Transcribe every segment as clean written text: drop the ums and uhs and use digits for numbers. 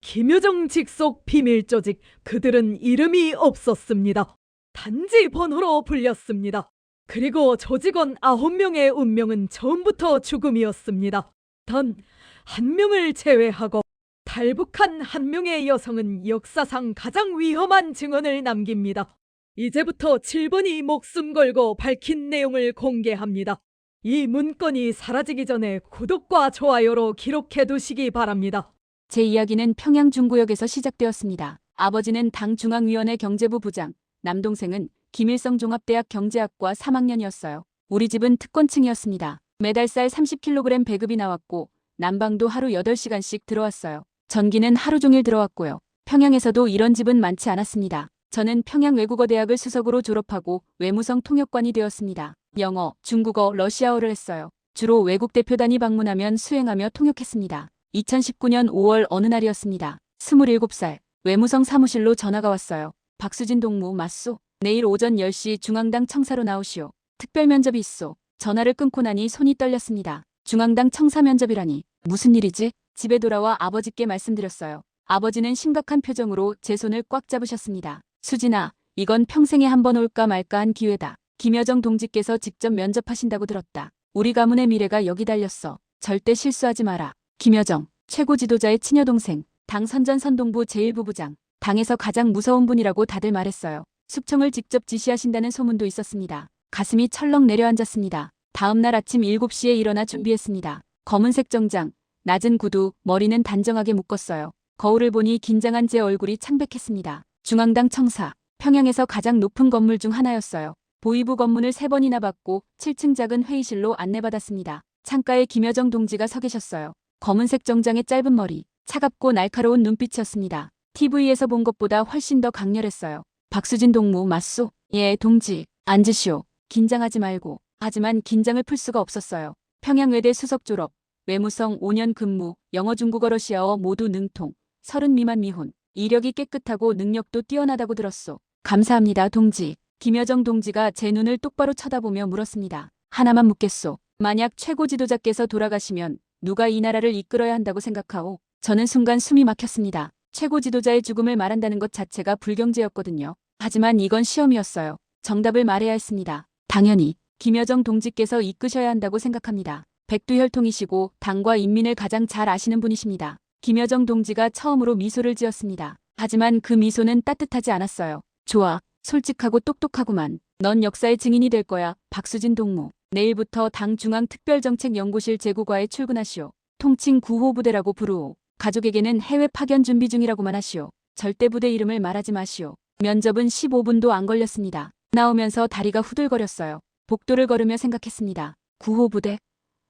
김여정 직속 비밀조직 그들은 이름이 없었습니다. 단지 번호로 불렸습니다. 그리고 조직원 9명의 운명은 처음부터 죽음이었습니다. 단 한 명을 제외하고 탈북한 한 명의 여성은 역사상 가장 위험한 증언을 남깁니다. 이제부터 7번이 목숨 걸고 밝힌 내용을 공개합니다. 이 문건이 사라지기 전에 구독과 좋아요로 기록해 두시기 바랍니다. 제 이야기는 평양 중구역에서 시작되었습니다. 아버지는 당 중앙위원회 경제부 부장, 남동생은 김일성 종합대학 경제학과 3학년이었어요. 우리 집은 특권층이었습니다. 매달 쌀 30kg 배급이 나왔고 난방도 하루 8시간씩 들어왔어요. 전기는 하루 종일 들어왔고요. 평양에서도 이런 집은 많지 않았습니다. 저는 평양외국어대학을 수석으로 졸업하고 외무성 통역관이 되었습니다. 영어, 중국어, 러시아어를 했어요. 주로 외국 대표단이 방문하면 수행하며 통역했습니다. 2019년 5월 어느 날이었습니다. 27살, 외무성 사무실로 전화가 왔어요. 박수진 동무 맞소? 내일 오전 10시 중앙당 청사로 나오시오. 특별 면접이 있소. 전화를 끊고 나니 손이 떨렸습니다. 중앙당 청사 면접이라니 무슨 일이지? 집에 돌아와 아버지께 말씀드렸어요. 아버지는 심각한 표정으로 제 손을 꽉 잡으셨습니다. 수진아, 이건 평생에 한 번 올까 말까 한 기회다. 김여정 동지께서 직접 면접하신다고 들었다. 우리 가문의 미래가 여기 달렸어. 절대 실수하지 마라. 김여정, 최고 지도자의 친여동생, 당 선전선동부 제1부부장, 당에서 가장 무서운 분이라고 다들 말했어요. 숙청을 직접 지시하신다는 소문도 있었습니다. 가슴이 철렁 내려앉았습니다. 다음 날 아침 7시에 일어나 준비했습니다. 검은색 정장, 낮은 구두, 머리는 단정하게 묶었어요. 거울을 보니 긴장한 제 얼굴이 창백했습니다. 중앙당 청사, 평양에서 가장 높은 건물 중 하나였어요. 보이부 검문을 3번이나 받고 7층 작은 회의실로 안내받았습니다. 창가에 김여정 동지가 서 계셨어요. 검은색 정장에 짧은 머리, 차갑고 날카로운 눈빛이었습니다. TV에서 본 것보다 훨씬 더 강렬했어요. 박수진 동무 맞소? 예, 동지. 앉으시오. 긴장하지 말고. 하지만 긴장을 풀 수가 없었어요. 평양외대 수석 졸업, 외무성 5년 근무, 영어 중국어 러시아어 모두 능통, 30 미만 미혼, 이력이 깨끗하고 능력도 뛰어나다고 들었소. 감사합니다, 동지. 김여정 동지가 제 눈을 똑바로 쳐다보며 물었습니다. 하나만 묻겠소. 만약 최고 지도자께서 돌아가시면 누가 이 나라를 이끌어야 한다고 생각하오? 저는 순간 숨이 막혔습니다. 최고 지도자의 죽음을 말한다는 것 자체가 불경제였거든요. 하지만 이건 시험이었어요. 정답을 말해야 했습니다. 당연히 김여정 동지께서 이끄셔야 한다고 생각합니다. 백두혈통이시고 당과 인민을 가장 잘 아시는 분이십니다. 김여정 동지가 처음으로 미소를 지었습니다. 하지만 그 미소는 따뜻하지 않았어요. 좋아, 솔직하고 똑똑하구만. 넌 역사의 증인이 될 거야, 박수진 동무. 내일부터 당 중앙특별정책연구실 제9과에 출근하시오. 통칭 9호 부대라고 부르오. 가족에게는 해외 파견 준비 중이라고만 하시오. 절대 부대 이름을 말하지 마시오. 면접은 15분도 안 걸렸습니다. 나오면서 다리가 후들거렸어요. 복도를 걸으며 생각했습니다. 9호 부대?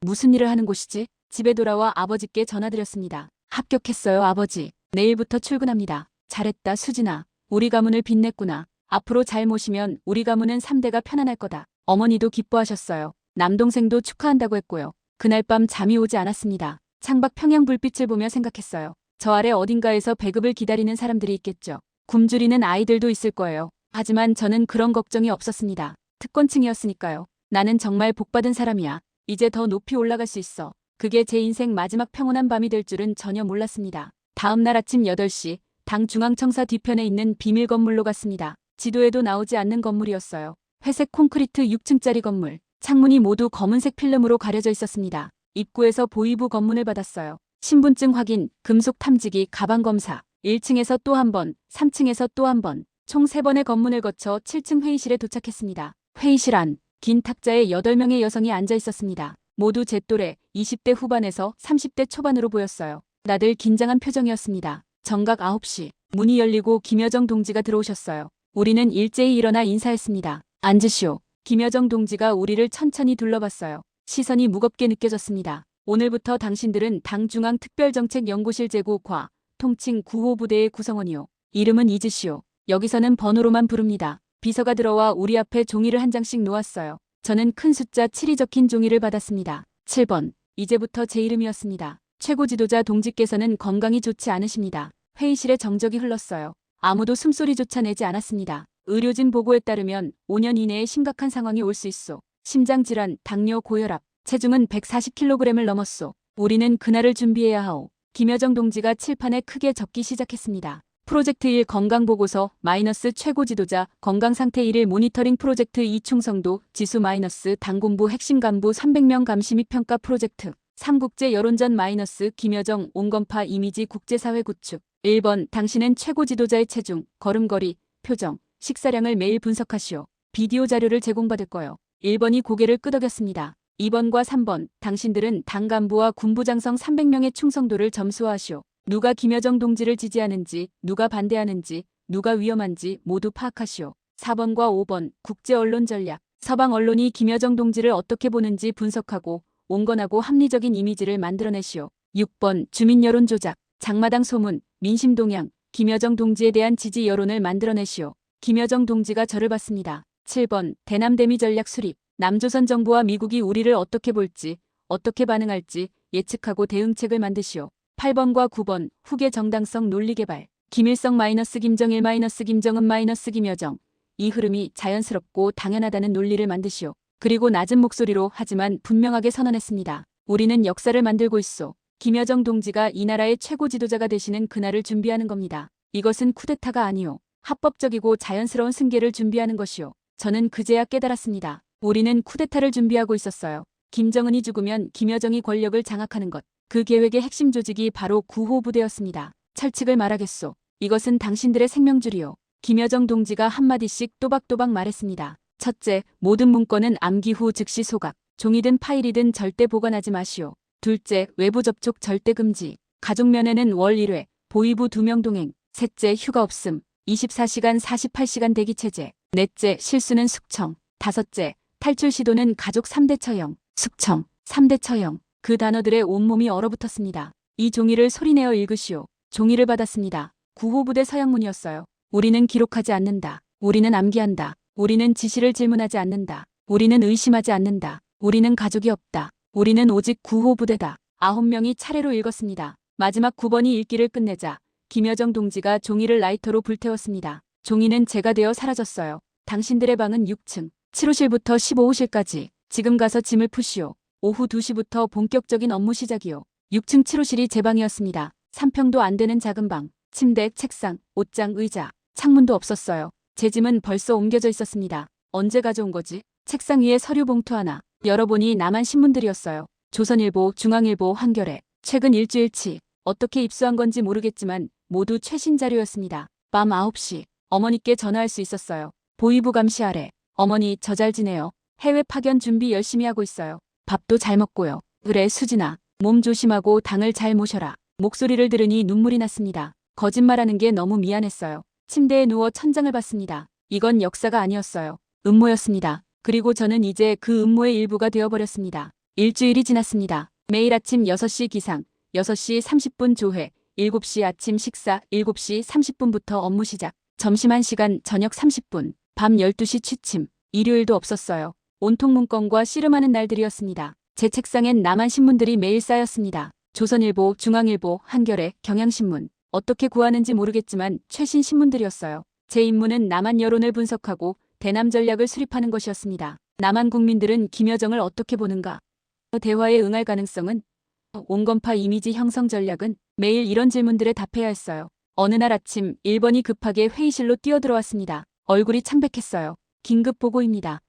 무슨 일을 하는 곳이지? 집에 돌아와 아버지께 전화드렸습니다. 합격했어요, 아버지. 내일부터 출근합니다. 잘했다, 수진아. 우리 가문을 빛냈구나. 앞으로 잘 모시면 우리 가문은 3대가 편안할 거다. 어머니도 기뻐하셨어요. 남동생도 축하한다고 했고요. 그날 밤 잠이 오지 않았습니다. 창밖 평양 불빛을 보며 생각했어요. 저 아래 어딘가에서 배급을 기다리는 사람들이 있겠죠. 굶주리는 아이들도 있을 거예요. 하지만 저는 그런 걱정이 없었습니다. 특권층이었으니까요. 나는 정말 복받은 사람이야. 이제 더 높이 올라갈 수 있어. 그게 제 인생 마지막 평온한 밤이 될 줄은 전혀 몰랐습니다. 다음 날 아침 8시 당 중앙청사 뒤편에 있는 비밀 건물로 갔습니다. 지도에도 나오지 않는 건물이었어요. 회색 콘크리트 6층짜리 건물. 창문이 모두 검은색 필름으로 가려져 있었습니다. 입구에서 보이부 검문을 받았어요. 신분증 확인, 금속 탐지기, 가방 검사. 1층에서 또 한 번, 3층에서 또 한 번. 총 3번의 검문을 거쳐 7층 회의실에 도착했습니다. 회의실 안, 긴 탁자에 8명의 여성이 앉아 있었습니다. 모두 제 또래 20대 후반에서 30대 초반으로 보였어요. 다들 긴장한 표정이었습니다. 정각 9시, 문이 열리고 김여정 동지가 들어오셨어요. 우리는 일제히 일어나 인사했습니다. 앉으시오. 김여정 동지가 우리를 천천히 둘러봤어요. 시선이 무겁게 느껴졌습니다. 오늘부터 당신들은 당 중앙특별정책연구실 제9과 통칭 9호 부대의 구성원이요. 이름은 잊으시오. 여기서는 번호로만 부릅니다. 비서가 들어와 우리 앞에 종이를 한 장씩 놓았어요. 저는 큰 숫자 7이 적힌 종이를 받았습니다. 7번. 이제부터 제 이름이었습니다. 최고 지도자 동지께서는 건강이 좋지 않으십니다. 회의실에 정적이 흘렀어요. 아무도 숨소리조차 내지 않았습니다. 의료진 보고에 따르면 5년 이내에 심각한 상황이 올 수 있소. 심장질환, 당뇨, 고혈압, 체중은 140kg을 넘었소. 우리는 그날을 준비해야 하오. 김여정 동지가 칠판에 크게 적기 시작했습니다. 프로젝트 1 건강보고서 마이너스 최고 지도자 건강상태 1일 모니터링 프로젝트 2 충성도 지수 마이너스 당군부 핵심 간부 300명 감시 및 평가 프로젝트 3 국제 여론전 마이너스 김여정 온건파 이미지 국제사회 구축 1번 당신은 최고 지도자의 체중, 걸음걸이, 표정, 식사량을 매일 분석하시오. 비디오 자료를 제공받을 거요. 1번이 고개를 끄덕였습니다. 2번과 3번 당신들은 당 간부와 군부장성 300명의 충성도를 점수화하시오. 누가 김여정 동지를 지지하는지, 누가 반대하는지, 누가 위험한지 모두 파악하시오. 4번과 5번 국제 언론 전략. 서방 언론이 김여정 동지를 어떻게 보는지 분석하고 온건하고 합리적인 이미지를 만들어내시오. 6번 주민 여론 조작. 장마당 소문, 민심 동향, 김여정 동지에 대한 지지 여론을 만들어내시오. 김여정 동지가 저를 봤습니다. 7번 대남 대미 전략 수립. 남조선 정부와 미국이 우리를 어떻게 볼지, 어떻게 반응할지 예측하고 대응책을 만드시오. 8번과 9번 후계 정당성 논리 개발. 김일성 마이너스 김정일 마이너스 김정은 마이너스 김여정. 이 흐름이 자연스럽고 당연하다는 논리를 만드시오. 그리고 낮은 목소리로 하지만 분명하게 선언했습니다. 우리는 역사를 만들고 있소. 김여정 동지가 이 나라의 최고 지도자가 되시는 그날을 준비하는 겁니다. 이것은 쿠데타가 아니오. 합법적이고 자연스러운 승계를 준비하는 것이오. 저는 그제야 깨달았습니다. 우리는 쿠데타를 준비하고 있었어요. 김정은이 죽으면 김여정이 권력을 장악하는 것. 그 계획의 핵심 조직이 바로 9호 부대였습니다. 철칙을 말하겠소. 이것은 당신들의 생명줄이오. 김여정 동지가 한마디씩 또박또박 말했습니다. 첫째, 모든 문건은 암기 후 즉시 소각. 종이든 파일이든 절대 보관하지 마시오. 둘째, 외부 접촉 절대 금지. 가족 면회는 월 1회, 보위부 2명 동행. 셋째, 휴가 없음. 24시간 48시간 대기체제. 넷째, 실수는 숙청. 다섯째, 탈출 시도는 가족 3대 처형. 숙청, 3대 처형. 그 단어들에 온몸이 얼어붙었습니다. 이 종이를 소리내어 읽으시오. 종이를 받았습니다. 9호 부대 서양문이었어요. 우리는 기록하지 않는다. 우리는 암기한다. 우리는 지시를 질문하지 않는다. 우리는 의심하지 않는다. 우리는 가족이 없다. 우리는 오직 9호 부대다. 9명이 차례로 읽었습니다. 마지막 9번이 읽기를 끝내자 김여정 동지가 종이를 라이터로 불태웠습니다. 종이는 제가 되어 사라졌어요. 당신들의 방은 6층, 7호실부터 15호실까지. 지금 가서 짐을 푸시오. 오후 2시부터 본격적인 업무 시작이요. 6층 7호실이 제 방이었습니다. 3평도 안 되는 작은 방. 침대, 책상, 옷장, 의자. 창문도 없었어요. 제 짐은 벌써 옮겨져 있었습니다. 언제 가져온 거지? 책상 위에 서류 봉투 하나. 열어보니 남한 신문들이었어요. 조선일보, 중앙일보, 한겨레. 최근 일주일치. 어떻게 입수한 건지 모르겠지만 모두 최신 자료였습니다. 밤 9시. 어머니께 전화할 수 있었어요. 보위부 감시 아래. 어머니, 저 잘 지내요. 해외 파견 준비 열심히 하고 있어요. 밥도 잘 먹고요. 그래, 수진아. 몸 조심하고 당을 잘 모셔라. 목소리를 들으니 눈물이 났습니다. 거짓말하는 게 너무 미안했어요. 침대에 누워 천장을 봤습니다. 이건 역사가 아니었어요. 음모였습니다. 그리고 저는 이제 그 음모의 일부가 되어버렸습니다. 일주일이 지났습니다. 매일 아침 6시 기상, 6시 30분 조회, 7시 아침 식사, 7시 30분부터 업무 시작, 점심 1시간, 저녁 30분, 밤 12시 취침. 일요일도 없었어요. 온통 문건과 씨름하는 날들이었습니다. 제 책상엔 남한 신문들이 매일 쌓였습니다. 조선일보, 중앙일보, 한겨레, 경향신문. 어떻게 구하는지 모르겠지만 최신 신문들이었어요. 제 임무는 남한 여론을 분석하고 대남 전략을 수립하는 것이었습니다. 남한 국민들은 김여정을 어떻게 보는가? 대화에 응할 가능성은? 온건파 이미지 형성 전략은? 매일 이런 질문들에 답해야 했어요. 어느 날 아침 1번이 급하게 회의실로 뛰어들어왔습니다. 얼굴이 창백했어요. 긴급 보고입니다.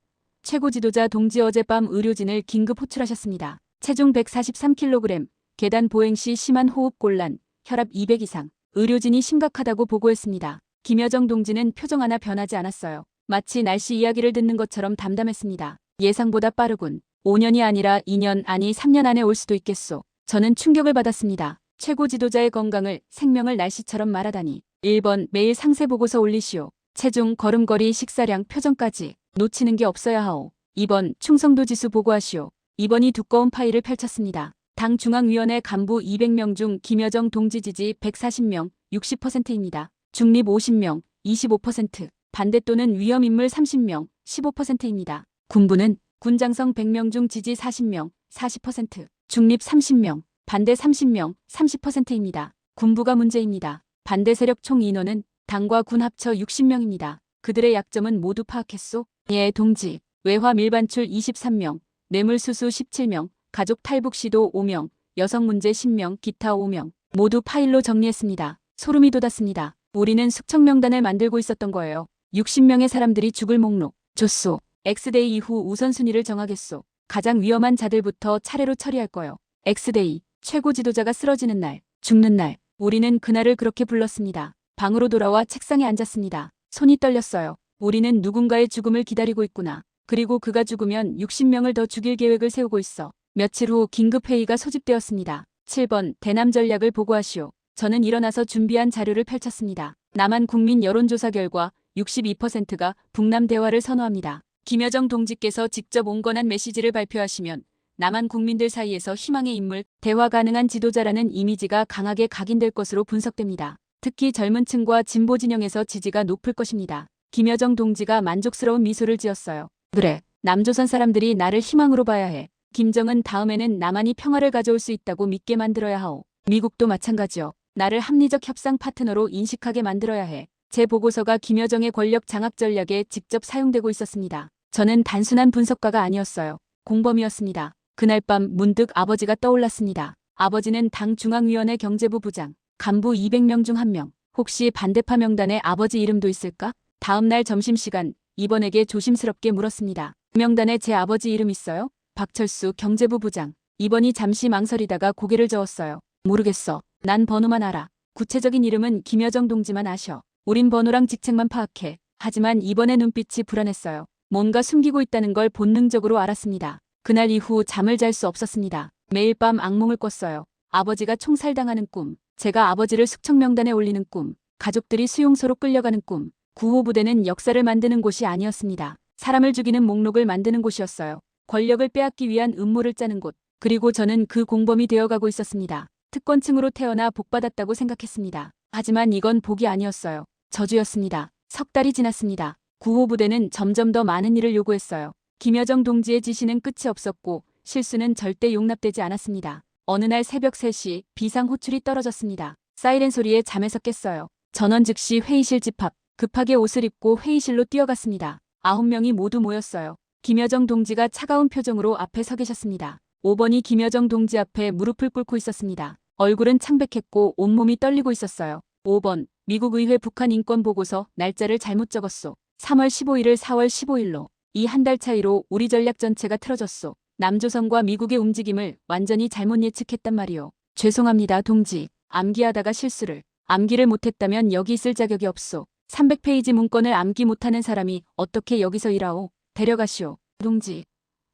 최고 지도자 동지 어젯밤 의료진을 긴급 호출하셨습니다. 체중 143kg, 계단 보행 시 심한 호흡곤란, 혈압 200 이상. 의료진이 심각하다고 보고했습니다. 김여정 동지는 표정 하나 변하지 않았어요. 마치 날씨 이야기를 듣는 것처럼 담담했습니다. 예상보다 빠르군. 5년이 아니라 2년 아니 3년 안에 올 수도 있겠소. 저는 충격을 받았습니다. 최고 지도자의 건강을, 생명을 날씨처럼 말하다니. 1번 매일 상세 보고서 올리시오. 체중, 걸음걸이, 식사량, 표정까지. 놓치는 게 없어야 하오. 2번 충성도 지수 보고하시오. 2번이 두꺼운 파일을 펼쳤습니다. 당 중앙위원회 간부 200명 중 김여정 동지 지지 140명, 60%입니다. 중립 50명, 25%. 반대 또는 위험인물 30명, 15%입니다. 군부는 군장성 100명 중 지지 40명, 40%. 중립 30명, 반대 30명, 30%입니다. 군부가 문제입니다. 반대 세력 총 인원은 당과 군 합쳐 60명입니다. 그들의 약점은 모두 파악했소? 예, 동지. 외화 밀반출 23명, 뇌물수수 17명, 가족 탈북 시도 5명, 여성 문제 10명, 기타 5명. 모두 파일로 정리했습니다. 소름이 돋았습니다. 우리는 숙청 명단을 만들고 있었던 거예요. 60명의 사람들이 죽을 목록. 좋소. X데이 이후 우선순위를 정하겠소. 가장 위험한 자들부터 차례로 처리할 거요. X데이. 최고 지도자가 쓰러지는 날. 죽는 날. 우리는 그날을 그렇게 불렀습니다. 방으로 돌아와 책상에 앉았습니다. 손이 떨렸어요. 우리는 누군가의 죽음을 기다리고 있구나. 그리고 그가 죽으면 60명을 더 죽일 계획을 세우고 있어. 며칠 후 긴급회의가 소집되었습니다. 7번 대남 전략을 보고하시오. 저는 일어나서 준비한 자료를 펼쳤습니다. 남한 국민 여론조사 결과 62%가 북남 대화를 선호합니다. 김여정 동지께서 직접 온건한 메시지를 발표하시면 남한 국민들 사이에서 희망의 인물, 대화 가능한 지도자라는 이미지가 강하게 각인될 것으로 분석됩니다. 특히 젊은 층과 진보 진영에서 지지가 높을 것입니다. 김여정 동지가 만족스러운 미소를 지었어요. 그래, 남조선 사람들이 나를 희망으로 봐야 해. 김정은 다음에는 남한이 평화를 가져올 수 있다고 믿게 만들어야 하오. 미국도 마찬가지요. 나를 합리적 협상 파트너로 인식하게 만들어야 해. 제 보고서가 김여정의 권력 장악 전략에 직접 사용되고 있었습니다. 저는 단순한 분석가가 아니었어요. 공범이었습니다. 그날 밤 문득 아버지가 떠올랐습니다. 아버지는 당 중앙위원회 경제부 부장, 간부 200명 중 1명. 혹시 반대파 명단에 아버지 이름도 있을까? 다음 날 점심시간 이번에게 조심스럽게 물었습니다. 명단에 제 아버지 이름 있어요? 박철수 경제부 부장. 이번이 잠시 망설이다가 고개를 저었어요. 모르겠어. 난 번호만 알아. 구체적인 이름은 김여정 동지만 아셔. 우린 번호랑 직책만 파악해. 하지만 이번에 눈빛이 불안했어요. 뭔가 숨기고 있다는 걸 본능적으로 알았습니다. 그날 이후 잠을 잘 수 없었습니다. 매일 밤 악몽을 꿨어요. 아버지가 총살당하는 꿈, 제가 아버지를 숙청 명단에 올리는 꿈, 가족들이 수용소로 끌려가는 꿈. 9호 부대는 역사를 만드는 곳이 아니었습니다. 사람을 죽이는 목록을 만드는 곳이었어요. 권력을 빼앗기 위한 음모를 짜는 곳. 그리고 저는 그 공범이 되어가고 있었습니다. 특권층으로 태어나 복받았다고 생각했습니다. 하지만 이건 복이 아니었어요. 저주였습니다. 석 달이 지났습니다. 9호 부대는 점점 더 많은 일을 요구했어요. 김여정 동지의 지시는 끝이 없었고 실수는 절대 용납되지 않았습니다. 어느 날 새벽 3시 비상 호출이 떨어졌습니다. 사이렌 소리에 잠에서 깼어요. 전원 즉시 회의실 집합. 급하게 옷을 입고 회의실로 뛰어갔습니다. 9명이 모두 모였어요. 김여정 동지가 차가운 표정으로 앞에 서 계셨습니다. 5번이 김여정 동지 앞에 무릎을 꿇고 있었습니다. 얼굴은 창백했고 온몸이 떨리고 있었어요. 5번, 미국 의회 북한 인권 보고서 날짜를 잘못 적었소. 3월 15일을 4월 15일로. 이 한 달 차이로 우리 전략 전체가 틀어졌소. 남조선과 미국의 움직임을 완전히 잘못 예측했단 말이오. 죄송합니다, 동지. 암기하다가 실수를. 암기를 못했다면 여기 있을 자격이 없소. 300페이지 문건을 암기 못하는 사람이 어떻게 여기서 일하오. 데려가시오. 동지.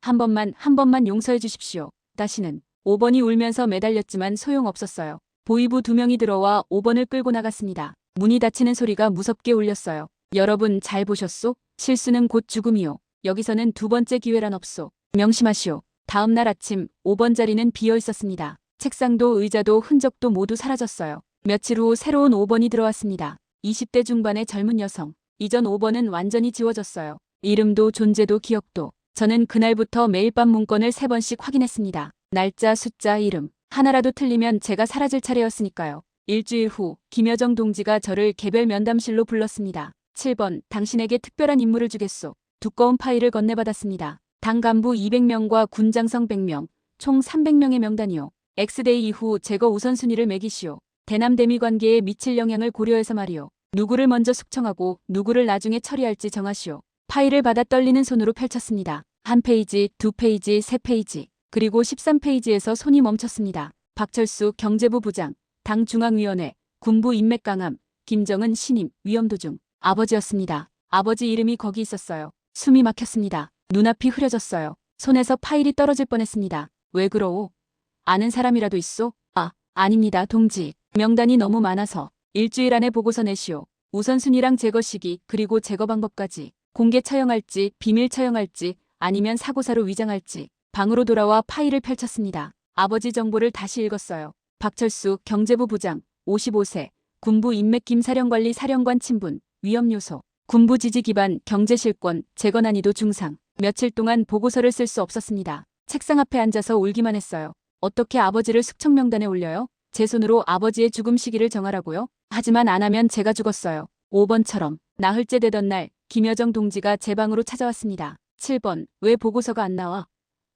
한 번만 용서해 주십시오. 다시는. 5번이 울면서 매달렸지만 소용없었어요. 보위부 2명이 들어와 5번을 끌고 나갔습니다. 문이 닫히는 소리가 무섭게 울렸어요. 여러분 잘 보셨소? 실수는 곧 죽음이요. 여기서는 두 번째 기회란 없소. 명심하시오. 다음 날 아침 5번 자리는 비어 있었습니다. 책상도 의자도 흔적도 모두 사라졌어요. 며칠 후 새로운 5번이 들어왔습니다. 20대 중반의 젊은 여성. 이전 5번은 완전히 지워졌어요. 이름도 존재도 기억도. 저는 그날부터 매일 밤 문건을 3번씩 확인했습니다. 날짜, 숫자, 이름. 하나라도 틀리면 제가 사라질 차례였으니까요. 일주일 후 김여정 동지가 저를 개별 면담실로 불렀습니다. 7번, 당신에게 특별한 임무를 주겠소. 두꺼운 파일을 건네받았습니다. 당 간부 200명과 군장성 100명, 총 300명의 명단이요. X데이 이후 제거 우선순위를 매기시오. 대남-대미 관계에 미칠 영향을 고려해서 말이오. 누구를 먼저 숙청하고 누구를 나중에 처리할지 정하시오. 파일을 받아 떨리는 손으로 펼쳤습니다. 1페이지, 2페이지, 3페이지, 그리고 13페이지에서 손이 멈췄습니다. 박철수 경제부 부장, 당 중앙위원회, 군부 인맥 강함, 김정은 신임, 위험 도중. 아버지였습니다. 아버지 이름이 거기 있었어요. 숨이 막혔습니다. 눈앞이 흐려졌어요. 손에서 파일이 떨어질 뻔했습니다. 왜 그러오? 아는 사람이라도 있소? 아닙니다, 동지. 명단이 너무 많아서. 일주일 안에 보고서 내시오. 우선순위랑 제거 시기, 그리고 제거 방법까지. 공개 처형할지, 비밀 처형할지, 아니면 사고사로 위장할지. 방으로 돌아와 파일을 펼쳤습니다. 아버지 정보를 다시 읽었어요. 박철수 경제부 부장, 55세, 군부 인맥 김사령관리 사령관 친분, 위험 요소. 군부 지지 기반, 경제 실권, 재거 난이도 중상. 며칠 동안 보고서를 쓸 수 없었습니다. 책상 앞에 앉아서 울기만 했어요. 어떻게 아버지를 숙청 명단에 올려요? 제 손으로 아버지의 죽음 시기를 정하라고요? 하지만 안 하면 제가 죽었어요. 5번처럼. 나흘째 되던 날, 김여정 동지가 제 방으로 찾아왔습니다. 7번, 왜 보고서가 안 나와?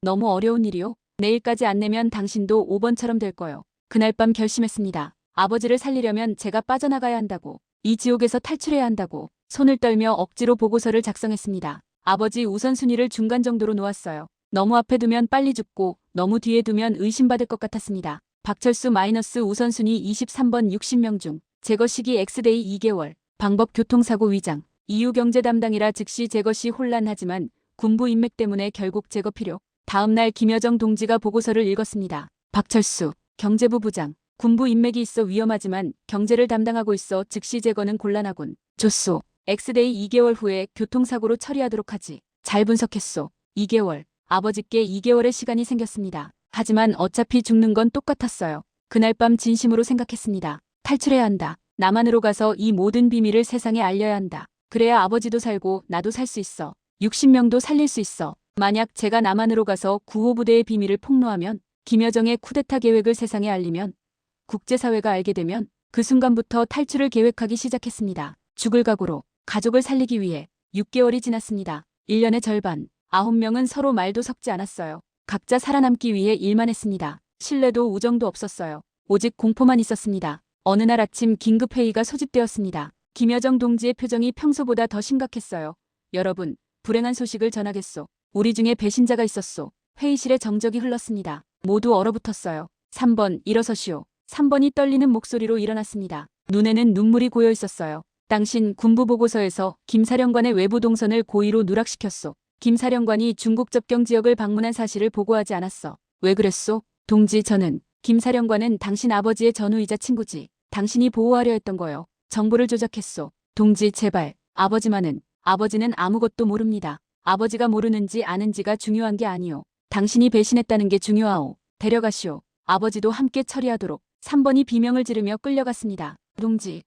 너무 어려운 일이요? 내일까지 안 내면 당신도 5번처럼 될 거요. 그날 밤 결심했습니다. 아버지를 살리려면 제가 빠져나가야 한다고. 이 지옥에서 탈출해야 한다고. 손을 떨며 억지로 보고서를 작성했습니다. 아버지 우선순위를 중간 정도로 놓았어요. 너무 앞에 두면 빨리 죽고 너무 뒤에 두면 의심받을 것 같았습니다. 박철수 마이너스 우선순위 23번 60명 중 제거 시기 X데이 2개월. 방법 교통사고 위장. 이유 경제 담당이라 즉시 제거 시 혼란하지만 군부 인맥 때문에 결국 제거 필요. 다음날 김여정 동지가 보고서를 읽었습니다. 박철수 경제부 부장. 군부 인맥이 있어 위험하지만 경제를 담당하고 있어 즉시 제거는 곤란하군. 조소. X데이 2개월 후에 교통사고로 처리하도록 하지. 잘 분석했소. 2개월. 아버지께 2개월의 시간이 생겼습니다. 하지만 어차피 죽는 건 똑같았어요. 그날 밤 진심으로 생각했습니다. 탈출해야 한다. 남한으로 가서 이 모든 비밀을 세상에 알려야 한다. 그래야 아버지도 살고 나도 살 수 있어. 60명도 살릴 수 있어. 만약 제가 남한으로 가서 구호부대의 비밀을 폭로하면, 김여정의 쿠데타 계획을 세상에 알리면, 국제사회가 알게 되면 그 순간부터 탈출을 계획하기 시작했습니다. 죽을 각오로 가족을 살리기 위해 6개월이 지났습니다. 1년의 절반. 9명은 서로 말도 섞지 않았어요. 각자 살아남기 위해 일만 했습니다. 신뢰도 우정도 없었어요. 오직 공포만 있었습니다. 어느 날 아침 긴급회의가 소집되었습니다. 김여정 동지의 표정이 평소보다 더 심각했어요. 여러분, 불행한 소식을 전하겠소. 우리 중에 배신자가 있었소. 회의실에 정적이 흘렀습니다. 모두 얼어붙었어요. 3번 일어서시오. 3번이 떨리는 목소리로 일어났습니다. 눈에는 눈물이 고여 있었어요. 당신 군부 보고서에서 김 사령관의 외부 동선을 고의로 누락시켰소. 김 사령관이 중국 접경 지역을 방문한 사실을 보고하지 않았어. 왜 그랬소? 동지, 저는 김 사령관은 당신 아버지의 전우이자 친구지. 당신이 보호하려 했던 거요. 정보를 조작했소. 동지, 제발. 아버지는 아무것도 모릅니다. 아버지가 모르는지 아는지가 중요한 게 아니오. 당신이 배신했다는 게 중요하오. 데려가시오. 아버지도 함께 처리하도록. 3번이 비명을 지르며 끌려갔습니다. 동지.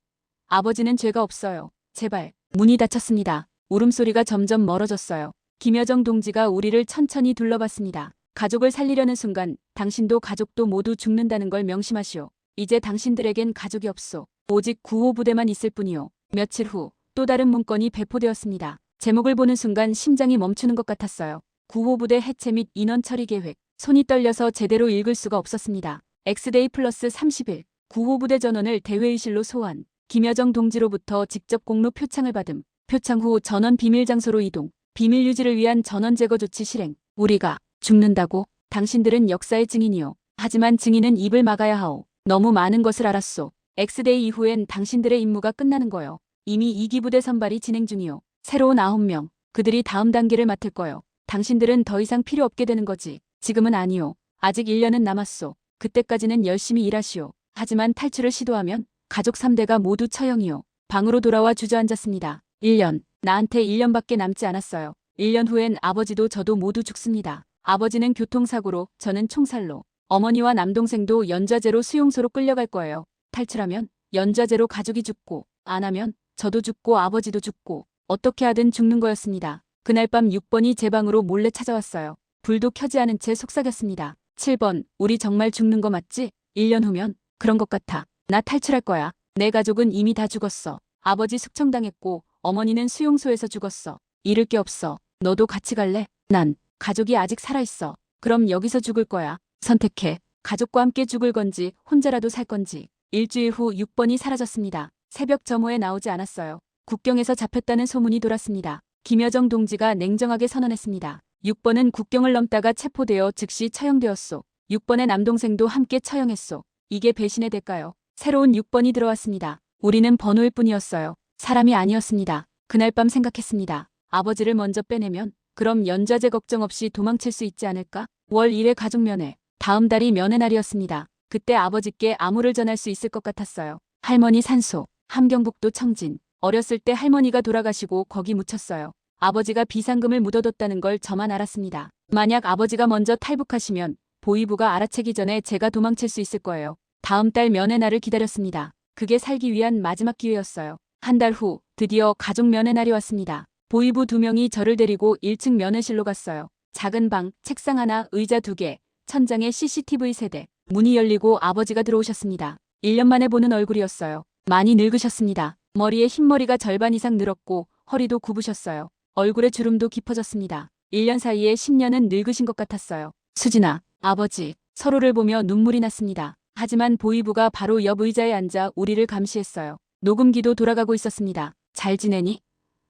아버지는 죄가 없어요. 제발. 문이 닫혔습니다. 울음소리가 점점 멀어졌어요. 김여정 동지가 우리를 천천히 둘러봤습니다. 가족을 살리려는 순간 당신도 가족도 모두 죽는다는 걸 명심하시오. 이제 당신들에겐 가족이 없소. 오직 구호부대만 있을 뿐이오. 며칠 후 또 다른 문건이 배포되었습니다. 제목을 보는 순간 심장이 멈추는 것 같았어요. 구호부대 해체 및 인원 처리 계획. 손이 떨려서 제대로 읽을 수가 없었습니다. X데이 플러스 30일. 구호부대 전원을 대회의실로 소환. 김여정 동지로부터 직접 공로 표창을 받음. 표창 후 전원 비밀 장소로 이동. 비밀 유지를 위한 전원 제거 조치 실행. 우리가 죽는다고? 당신들은 역사의 증인이요. 하지만 증인은 입을 막아야 하오. 너무 많은 것을 알았소. X데이 이후엔 당신들의 임무가 끝나는 거요. 이미 2기 부대 선발이 진행 중이요. 새로운 9명. 그들이 다음 단계를 맡을 거요. 당신들은 더 이상 필요 없게 되는 거지. 지금은 아니요. 아직 1년은 남았소. 그때까지는 열심히 일하시오. 하지만 탈출을 시도하면 가족 3대가 모두 처형이요. 방으로 돌아와 주저앉았습니다. 1년. 나한테 1년밖에 남지 않았어요. 1년 후엔 아버지도 저도 모두 죽습니다. 아버지는 교통사고로, 저는 총살로. 어머니와 남동생도 연좌제로 수용소로 끌려갈 거예요. 탈출하면 연좌제로 가족이 죽고, 안 하면 저도 죽고 아버지도 죽고, 어떻게 하든 죽는 거였습니다. 그날 밤 6번이 제 방으로 몰래 찾아왔어요. 불도 켜지 않은 채 속삭였습니다. 7번, 우리 정말 죽는 거 맞지? 1년 후면? 그런 것 같아. 나 탈출할 거야. 내 가족은 이미 다 죽었어. 아버지 숙청당했고 어머니는 수용소에서 죽었어. 잃을 게 없어. 너도 같이 갈래? 난 가족이 아직 살아있어. 그럼 여기서 죽을 거야. 선택해. 가족과 함께 죽을 건지 혼자라도 살 건지. 일주일 후 6번이 사라졌습니다. 새벽 점호에 나오지 않았어요. 국경에서 잡혔다는 소문이 돌았습니다. 김여정 동지가 냉정하게 선언했습니다. 6번은 국경을 넘다가 체포되어 즉시 처형되었소. 6번의 남동생도 함께 처형했소. 이게 배신의 대가요. 새로운 6번이 들어왔습니다. 우리는 번호일 뿐이었어요. 사람이 아니었습니다. 그날 밤 생각했습니다. 아버지를 먼저 빼내면 그럼 연좌제 걱정 없이 도망칠 수 있지 않을까? 월 1회 가족면회. 다음 달이 면회날이었습니다. 그때 아버지께 암호를 전할 수 있을 것 같았어요. 할머니 산소, 함경북도 청진. 어렸을 때 할머니가 돌아가시고 거기 묻혔어요. 아버지가 비상금을 묻어뒀다는 걸 저만 알았습니다. 만약 아버지가 먼저 탈북하시면 보위부가 알아채기 전에 제가 도망칠 수 있을 거예요. 다음 달 면회날을 기다렸습니다. 그게 살기 위한 마지막 기회였어요. 한 달 후 드디어 가족 면회날이 왔습니다. 보위부 2명이 저를 데리고 1층 면회실로 갔어요. 작은 방, 책상 하나, 의자 2개, 천장에 CCTV 세대. 문이 열리고 아버지가 들어오셨습니다. 1년 만에 보는 얼굴이었어요. 많이 늙으셨습니다. 머리에 흰머리가 절반 이상 늘었고 허리도 굽으셨어요. 얼굴에 주름도 깊어졌습니다. 1년 사이에 10년은 늙으신 것 같았어요. 수진아, 아버지, 서로를 보며 눈물이 났습니다. 하지만 보위부가 바로 옆 의자에 앉아 우리를 감시했어요. 녹음기도 돌아가고 있었습니다. 잘 지내니?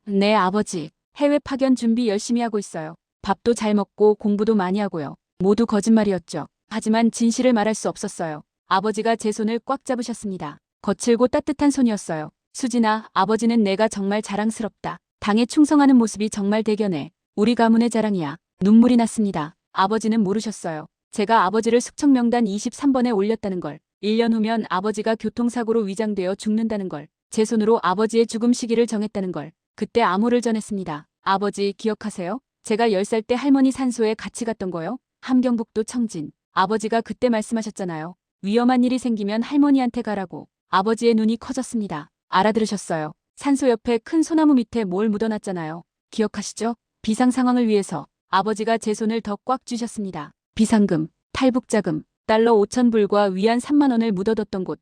네, 아버지. 해외 파견 준비 열심히 하고 있어요. 밥도 잘 먹고 공부도 많이 하고요. 모두 거짓말이었죠. 하지만 진실을 말할 수 없었어요. 아버지가 제 손을 꽉 잡으셨습니다. 거칠고 따뜻한 손이었어요. 수진아, 아버지는 내가 정말 자랑스럽다. 당에 충성하는 모습이 정말 대견해. 우리 가문의 자랑이야. 눈물이 났습니다. 아버지는 모르셨어요. 제가 아버지를 숙청명단 23번에 올렸다는 걸. 1년 후면 아버지가 교통사고로 위장되어 죽는다는 걸. 제 손으로 아버지의 죽음 시기를 정했다는 걸. 그때 암호를 전했습니다. 아버지 기억하세요? 제가 10살 때 할머니 산소에 같이 갔던 거요. 함경북도 청진. 아버지가 그때 말씀하셨잖아요. 위험한 일이 생기면 할머니한테 가라고. 아버지의 눈이 커졌습니다. 알아들으셨어요. 산소 옆에 큰 소나무 밑에 뭘 묻어놨잖아요. 기억하시죠? 비상 상황을 위해서 아버지가 제 손을 더 꽉 쥐셨습니다. 비상금, 탈북자금, 달러 5,000불과 위안 3만 원을 묻어뒀던 곳.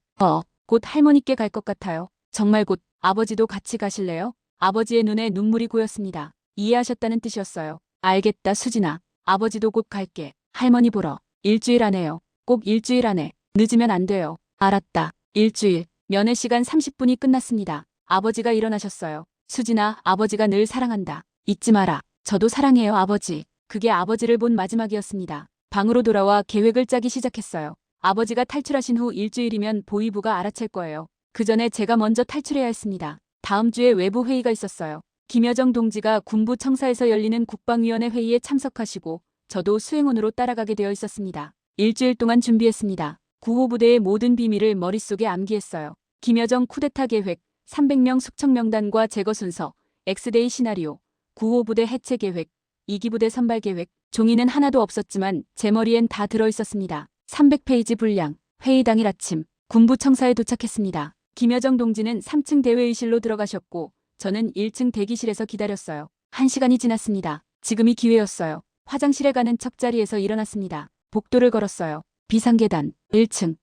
곧 할머니께 갈 것 같아요. 정말 곧. 아버지도 같이 가실래요? 아버지의 눈에 눈물이 고였습니다. 이해하셨다는 뜻이었어요. 알겠다, 수진아. 아버지도 곧 갈게. 할머니 보러. 일주일 안에요. 꼭 일주일 안에. 늦으면 안 돼요. 알았다. 일주일. 면회 시간 30분이 끝났습니다. 아버지가 일어나셨어요. 수진아, 아버지가 늘 사랑한다. 잊지 마라. 저도 사랑해요, 아버지. 그게 아버지를 본 마지막이었습니다. 방으로 돌아와 계획을 짜기 시작했어요. 아버지가 탈출하신 후 일주일이면 보위부가 알아챌 거예요. 그 전에 제가 먼저 탈출해야 했습니다. 다음 주에 외부 회의가 있었어요. 김여정 동지가 군부 청사에서 열리는 국방위원회 회의에 참석하시고 저도 수행원으로 따라가게 되어 있었습니다. 일주일 동안 준비했습니다. 9호 부대의 모든 비밀을 머릿속에 암기했어요. 김여정 쿠데타 계획, 300명 숙청명단과 제거 순서, 엑스데이 시나리오, 9호 부대 해체 계획, 2기 부대 선발 계획. 종이는 하나도 없었지만 제 머리엔 다 들어있었습니다. 300페이지 분량. 회의 당일 아침 군부 청사에 도착했습니다. 김여정 동지는 3층 대회의실로 들어가셨고 저는 1층 대기실에서 기다렸어요. 1시간이 지났습니다. 지금이 기회였어요. 화장실에 가는 척 자리에서 일어났습니다. 복도를 걸었어요. 비상계단 1층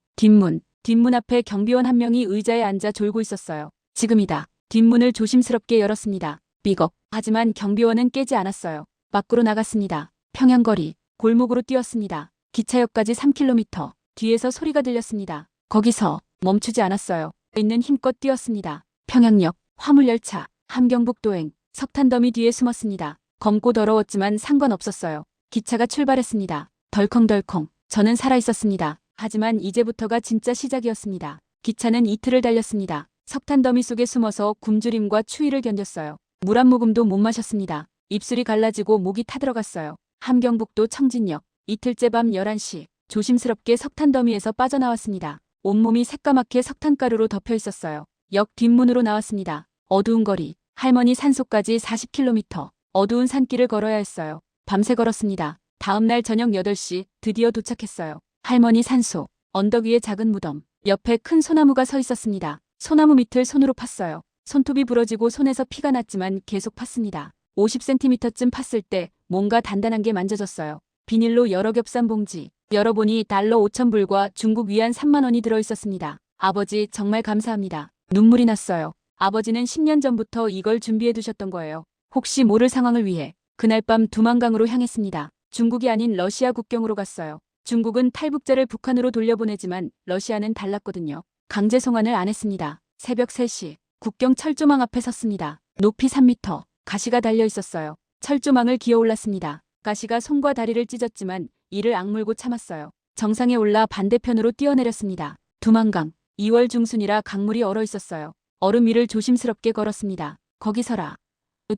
뒷문 앞에 경비원 한 명이 의자에 앉아 졸고 있었어요. 지금이다. 뒷문을 조심스럽게 열었습니다. 삐걱. 하지만 경비원은 깨지 않았어요. 밖으로 나갔습니다. 평양거리 골목으로 뛰었습니다. 기차역까지 3km. 뒤에서 소리가 들렸습니다. 거기서 멈추지 않았어요. 있는 힘껏 뛰었습니다. 평양역 화물열차 함경북도행 석탄더미 뒤에 숨었습니다. 검고 더러웠지만 상관없었어요. 기차가 출발했습니다. 덜컹덜컹. 저는 살아있었습니다. 하지만 이제부터가 진짜 시작이었습니다. 기차는 이틀을 달렸습니다. 석탄더미 속에 숨어서 굶주림과 추위를 견뎠어요. 물 한 모금도 못 마셨습니다. 입술이 갈라지고 목이 타들어갔어요. 함경북도 청진역 이틀째 밤 11시 조심스럽게 석탄더미에서 빠져나왔습니다. 온몸이 새까맣게 석탄가루로 덮여 있었어요. 역 뒷문으로 나왔습니다. 어두운 거리 할머니 산소까지 40km. 어두운 산길을 걸어야 했어요. 밤새 걸었습니다. 다음 날 저녁 8시 드디어 도착했어요. 할머니 산소 언덕 위에 작은 무덤 옆에 큰 소나무가 서 있었습니다. 소나무 밑을 손으로 팠어요. 손톱이 부러지고 손에서 피가 났지만 계속 팠습니다. 50cm쯤 팠을 때 뭔가 단단한 게 만져졌어요. 비닐로 여러 겹산 봉지. 열어보니 달러 5,000불과 중국 위안 3만 원이 들어있었습니다. 아버지 정말 감사합니다. 눈물이 났어요. 아버지는 10년 전부터 이걸 준비해 두셨던 거예요. 혹시 모를 상황을 위해. 그날 밤 두만강으로 향했습니다. 중국이 아닌 러시아 국경으로 갔어요. 중국은 탈북자를 북한으로 돌려보내지만 러시아는 달랐거든요. 강제 송환을 안 했습니다. 새벽 3시 국경 철조망 앞에 섰습니다. 높이 3m. 가시가 달려 있었어요. 철조망을 기어 올랐습니다. 가시가 손과 다리를 찢었지만 이를 악물고 참았어요. 정상에 올라 반대편으로 뛰어내렸습니다. 두만강. 2월 중순이라 강물이 얼어 있었어요. 얼음 위를 조심스럽게 걸었습니다. 거기 서라.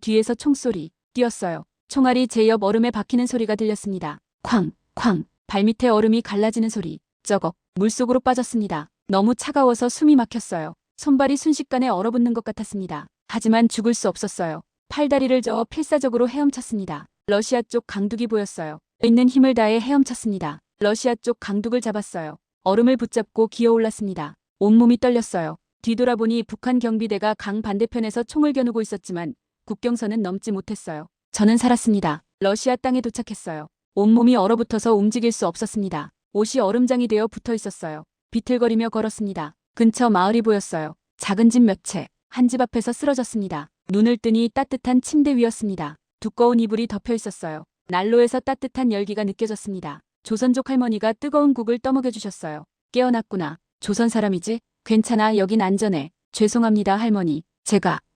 뒤에서 총소리. 뛰었어요. 총알이 제 옆 얼음에 박히는 소리가 들렸습니다. 쾅, 쾅. 발밑에 얼음이 갈라지는 소리. 쩌걱. 물속으로 빠졌습니다. 너무 차가워서 숨이 막혔어요. 손발이 순식간에 얼어붙는 것 같았습니다. 하지만 죽을 수 없었어요. 팔다리를 저어 필사적으로 헤엄쳤습니다. 러시아 쪽 강둑이 보였어요. 있는 힘을 다해 헤엄쳤습니다. 러시아 쪽 강둑을 잡았어요. 얼음을 붙잡고 기어 올랐습니다. 온몸이 떨렸어요. 뒤돌아보니 북한 경비대가 강 반대편에서 총을 겨누고 있었지만 국경선은 넘지 못했어요. 저는 살았습니다. 러시아 땅에 도착했어요. 온몸이 얼어붙어서 움직일 수 없었습니다. 옷이 얼음장이 되어 붙어 있었어요. 비틀거리며 걸었습니다. 근처 마을이 보였어요. 작은 집 몇 채. 한 집 앞에서 쓰러졌습니다. 눈을 뜨니 따뜻한 침대 위였습니다. 두꺼운 이불이 덮여 있었어요. 난로에서 따뜻한 열기가 느껴졌습니다. 조선족 할머니가 뜨거운 국을 떠먹여 주셨어요. 깨어났구나. 조선 사람이지? 괜찮아. 여긴 안전해. 죄송합니다, 할머니.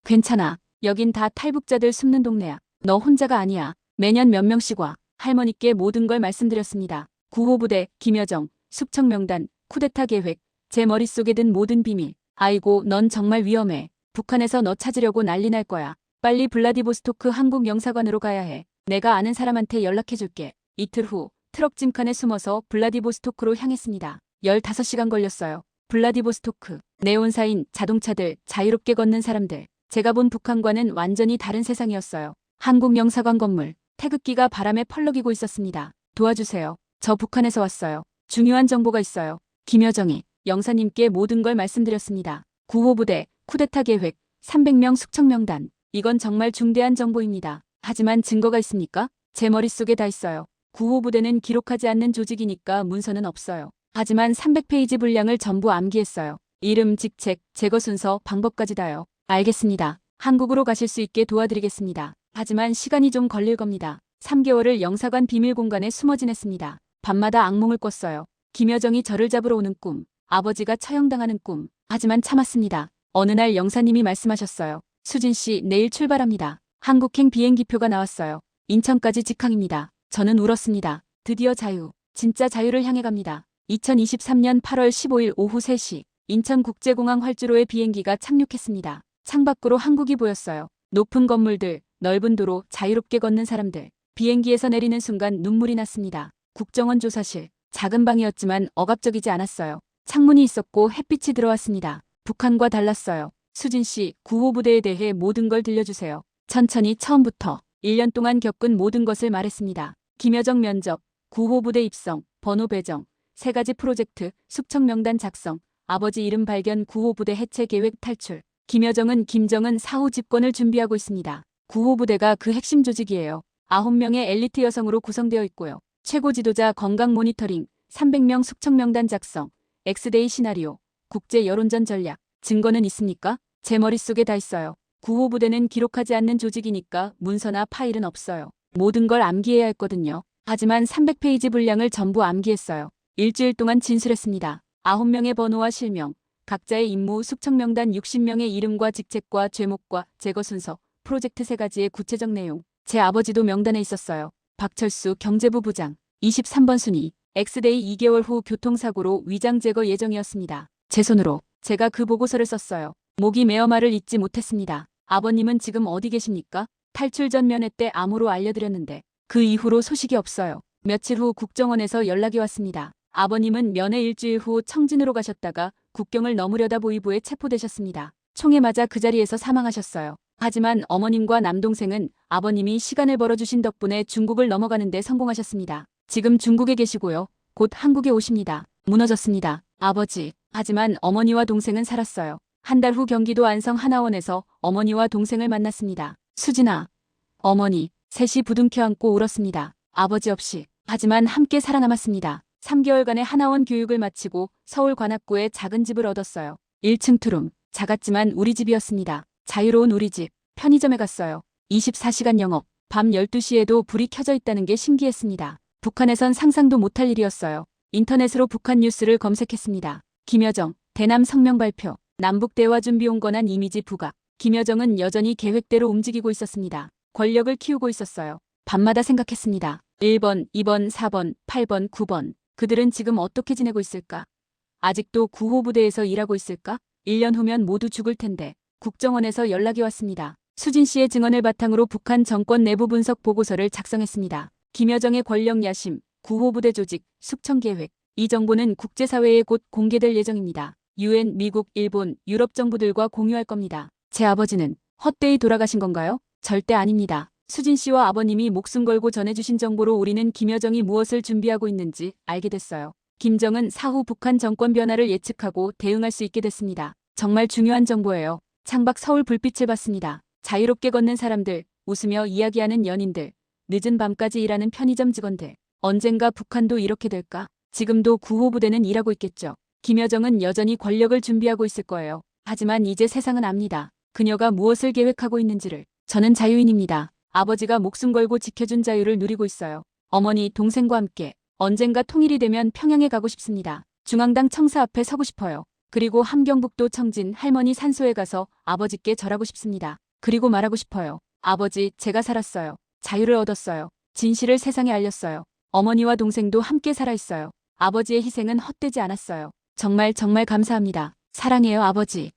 괜찮아. 여긴 다 탈북자들 숨는 동네야. 너 혼자가 아니야. 매년 몇 명씩 와. 할머니께 모든 걸 말씀드렸습니다. 구호부대, 김여정, 숙청명단, 쿠데타 계획. 제 머릿속에 든 모든 비밀. 아이고, 넌 정말 위험해. 북한에서 너 찾으려고 난리 날 거야. 빨리 블라디보스토크 한국 영사관으로 가야 해. 내가 아는 사람한테 연락해줄게. 이틀 후 트럭 짐칸에 숨어서 블라디보스토크로 향했습니다. 15시간 걸렸어요. 블라디보스토크. 네온사인, 자동차들, 자유롭게 걷는 사람들. 제가 본 북한과는 완전히 다른 세상이었어요. 한국 영사관 건물. 태극기가 바람에 펄럭이고 있었습니다. 도와주세요. 저 북한에서 왔어요. 중요한 정보가 있어요. 김여정이 영사님께 모든 걸 말씀드렸습니다. 구호부대, 쿠데타 계획, 300명 숙청명단. 이건 정말 중대한 정보입니다. 하지만 증거가 있습니까? 제 머릿속에 다 있어요. 구호부대는 기록하지 않는 조직이니까 문서는 없어요. 하지만 300페이지 분량을 전부 암기했어요. 이름, 직책, 제거 순서, 방법까지 다요. 알겠습니다. 한국으로 가실 수 있게 도와드리겠습니다. 하지만 시간이 좀 걸릴 겁니다. 3개월을 영사관 비밀 공간에 숨어 지냈습니다. 밤마다 악몽을 꿨어요. 김여정이 저를 잡으러 오는 꿈, 아버지가 처형당하는 꿈. 하지만 참았습니다. 어느 날 영사님이 말씀하셨어요. 수진 씨, 내일 출발합니다. 한국행 비행기표가 나왔어요. 인천까지 직항입니다. 저는 울었습니다. 드디어 자유, 진짜 자유를 향해 갑니다. 2023년 8월 15일 오후 3시, 인천국제공항 활주로에 비행기가 착륙했습니다. 창밖으로 한국이 보였어요. 높은 건물들, 넓은 도로, 자유롭게 걷는 사람들. 비행기에서 내리는 순간 눈물이 났습니다. 국정원 조사실, 작은 방이었지만 억압적이지 않았어요. 창문이 있었고 햇빛이 들어왔습니다. 북한과 달랐어요. 수진 씨, 구호부대에 대해 모든 걸 들려주세요. 천천히 처음부터 1년 동안 겪은 모든 것을 말했습니다. 김여정 면접, 구호부대 입성, 번호 배정, 3가지 프로젝트, 숙청명단 작성, 아버지 이름 발견, 구호부대 해체 계획 탈출. 김여정은 김정은 사후 집권을 준비하고 있습니다. 구호부대가 그 핵심 조직이에요. 9명의 엘리트 여성으로 구성되어 있고요. 최고 지도자 건강 모니터링, 300명 숙청명단 작성, 엑스데이 시나리오, 국제 여론전 전략. 증거는 있습니까? 제 머릿속에 다 있어요. 구호부대는 기록하지 않는 조직이니까 문서나 파일은 없어요. 모든 걸 암기해야 했거든요. 하지만 300페이지 분량을 전부 암기했어요. 일주일 동안 진술했습니다. 9명의 번호와 실명, 각자의 임무, 숙청명단 60명의 이름과 직책과 죄목과 제거 순서, 프로젝트 3가지의 구체적 내용. 제 아버지도 명단에 있었어요. 박철수 경제부 부장, 23번 순위. 엑스데이 2개월 후 교통사고로 위장 제거 예정이었습니다. 제 손으로 제가 그 보고서를 썼어요. 목이 메어 말을 잇지 못했습니다. 아버님은 지금 어디 계십니까? 탈출 전 면회 때 암호로 알려드렸는데 그 이후로 소식이 없어요. 며칠 후 국정원에서 연락이 왔습니다. 아버님은 면회 일주일 후 청진으로 가셨다가 국경을 넘으려다 보이부에 체포되셨습니다. 총에 맞아 그 자리에서 사망하셨어요. 하지만 어머님과 남동생은 아버님이 시간을 벌어주신 덕분에 중국을 넘어가는 데 성공하셨습니다. 지금 중국에 계시고요. 곧 한국에 오십니다. 무너졌습니다. 아버지. 하지만 어머니와 동생은 살았어요. 한 달 후 경기도 안성 하나원에서 어머니와 동생을 만났습니다. 수진아. 어머니. 셋이 부둥켜 안고 울었습니다. 아버지 없이. 하지만 함께 살아남았습니다. 3개월간의 하나원 교육을 마치고 서울 관악구에 작은 집을 얻었어요. 1층 투룸. 작았지만 우리 집이었습니다. 자유로운 우리 집. 편의점에 갔어요. 24시간 영업. 밤 12시에도 불이 켜져 있다는 게 신기했습니다. 북한에선 상상도 못할 일이었어요. 인터넷으로 북한 뉴스를 검색했습니다. 김여정, 대남 성명 발표, 남북 대화 준비 온건한 이미지 부각. 김여정은 여전히 계획대로 움직이고 있었습니다. 권력을 키우고 있었어요. 밤마다 생각했습니다. 1번, 2번, 4번, 8번, 9번. 그들은 지금 어떻게 지내고 있을까? 아직도 구호부대에서 일하고 있을까? 1년 후면 모두 죽을 텐데. 국정원에서 연락이 왔습니다. 수진 씨의 증언을 바탕으로 북한 정권 내부 분석 보고서를 작성했습니다. 김여정의 권력 야심, 구호부대 조직, 숙청 계획. 이 정보는 국제사회에 곧 공개될 예정입니다. UN, 미국, 일본, 유럽 정부들과 공유할 겁니다. 제 아버지는 헛되이 돌아가신 건가요? 절대 아닙니다. 수진 씨와 아버님이 목숨 걸고 전해주신 정보로 우리는 김여정이 무엇을 준비하고 있는지 알게 됐어요. 김정은 사후 북한 정권 변화를 예측하고 대응할 수 있게 됐습니다. 정말 중요한 정보예요. 창밖 서울 불빛을 봤습니다. 자유롭게 걷는 사람들, 웃으며 이야기하는 연인들, 늦은 밤까지 일하는 편의점 직원들. 언젠가 북한도 이렇게 될까? 지금도 구호부대는 일하고 있겠죠. 김여정은 여전히 권력을 준비하고 있을 거예요. 하지만 이제 세상은 압니다. 그녀가 무엇을 계획하고 있는지를. 저는 자유인입니다. 아버지가 목숨 걸고 지켜준 자유를 누리고 있어요. 어머니, 동생과 함께 언젠가 통일이 되면 평양에 가고 싶습니다. 중앙당 청사 앞에 서고 싶어요. 그리고 함경북도 청진 할머니 산소에 가서 아버지께 절하고 싶습니다. 그리고 말하고 싶어요. 아버지, 제가 살았어요. 자유를 얻었어요. 진실을 세상에 알렸어요. 어머니와 동생도 함께 살아있어요. 아버지의 희생은 헛되지 않았어요. 정말 정말 감사합니다. 사랑해요, 아버지.